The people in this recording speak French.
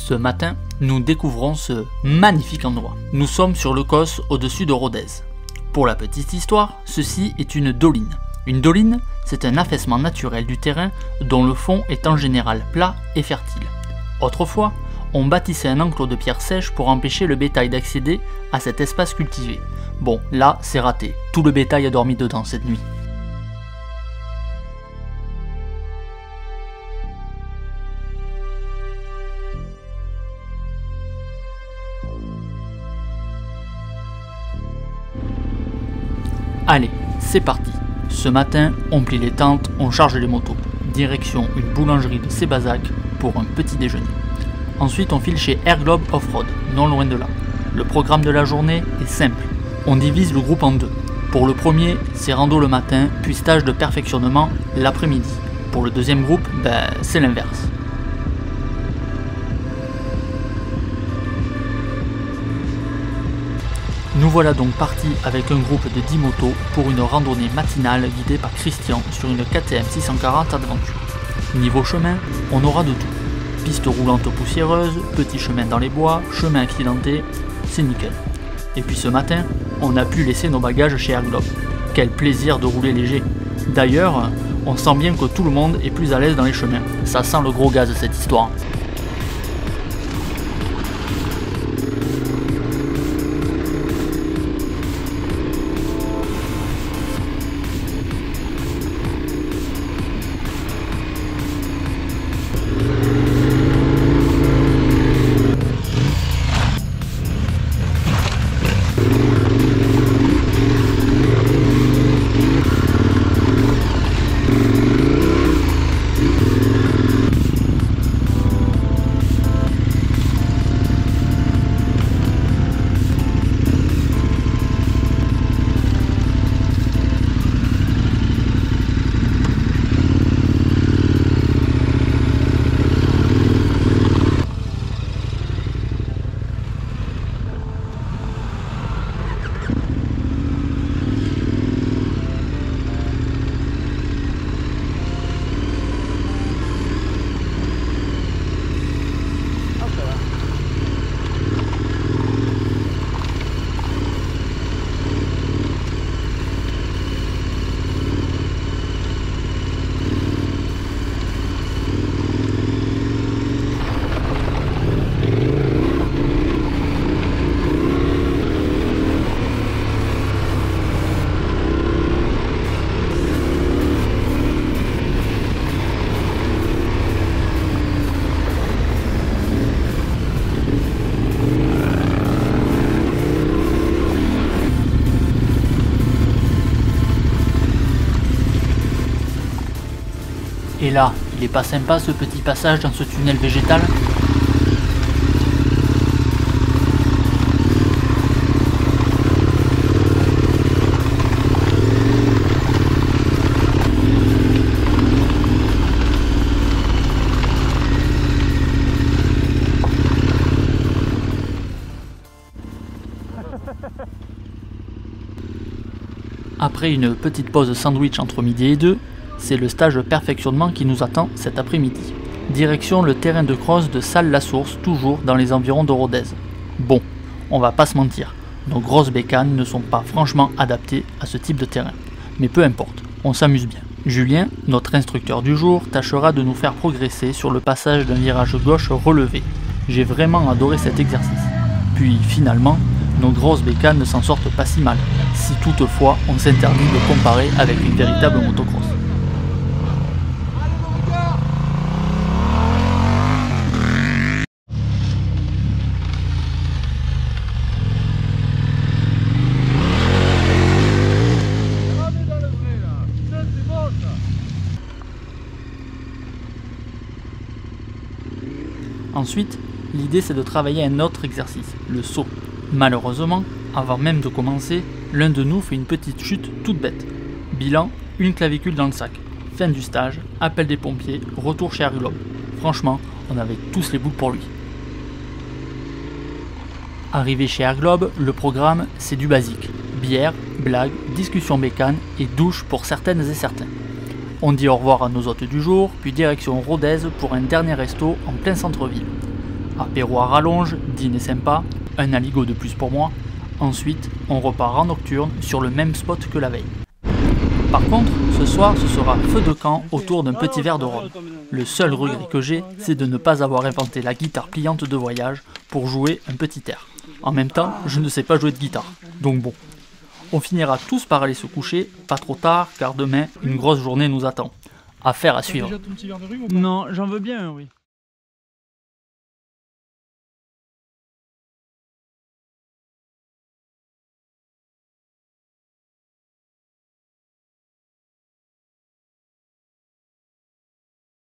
Ce matin, nous découvrons ce magnifique endroit. Nous sommes sur le Causse, au-dessus de Rodez. Pour la petite histoire, ceci est une doline. Une doline, c'est un affaissement naturel du terrain dont le fond est en général plat et fertile. Autrefois, on bâtissait un enclos de pierres sèches pour empêcher le bétail d'accéder à cet espace cultivé. Bon, là, c'est raté. Tout le bétail a dormi dedans cette nuit. Allez, c'est parti. Ce matin, on plie les tentes, on charge les motos. Direction une boulangerie de Sébazac pour un petit déjeuner. Ensuite, on file chez Air Globe Off-Road, non loin de là. Le programme de la journée est simple. On divise le groupe en deux. Pour le premier, c'est rando le matin, puis stage de perfectionnement l'après-midi. Pour le deuxième groupe, c'est l'inverse. Nous voilà donc partis avec un groupe de 10 motos pour une randonnée matinale guidée par Christian sur une KTM 640 Adventure. Niveau chemin, on aura de tout. Pistes roulantes poussiéreuses, petits chemins dans les bois, chemins accidentés, c'est nickel. Et puis ce matin, on a pu laisser nos bagages chez Air Globe. Quel plaisir de rouler léger. D'ailleurs, on sent bien que tout le monde est plus à l'aise dans les chemins. Ça sent le gros gaz cette histoire. Et là, il est pas sympa ce petit passage dans ce tunnel végétal? Après une petite pause sandwich entre midi et 2, c'est le stage de perfectionnement qui nous attend cet après-midi. Direction le terrain de cross de Salles-la-Source, toujours dans les environs de Rodez. Bon, on va pas se mentir, nos grosses bécanes ne sont pas franchement adaptées à ce type de terrain. Mais peu importe, on s'amuse bien. Julien, notre instructeur du jour, tâchera de nous faire progresser sur le passage d'un virage gauche relevé. J'ai vraiment adoré cet exercice. Puis finalement, nos grosses bécanes ne s'en sortent pas si mal, si toutefois on s'interdit de comparer avec une véritable motocross. Ensuite, l'idée c'est de travailler un autre exercice, le saut. Malheureusement, avant même de commencer, l'un de nous fait une petite chute toute bête. Bilan, une clavicule dans le sac. Fin du stage, appel des pompiers, retour chez Air Globe. Franchement, on avait tous les boules pour lui. Arrivé chez Air Globe, le programme c'est du basique. Bière, blagues, discussion bécane et douche pour certaines et certains. On dit au revoir à nos hôtes du jour, puis direction Rodez pour un dernier resto en plein centre-ville. Apéro à rallonge, dîner sympa, un aligot de plus pour moi. Ensuite, on repart en nocturne sur le même spot que la veille. Par contre, ce soir, ce sera feu de camp autour d'un petit verre de rhum. Le seul regret que j'ai, c'est de ne pas avoir inventé la guitare pliante de voyage pour jouer un petit air. En même temps, je ne sais pas jouer de guitare, donc bon. On finira tous par aller se coucher, pas trop tard, car demain, une grosse journée nous attend. Affaire à suivre. Non, j'en veux bien, oui.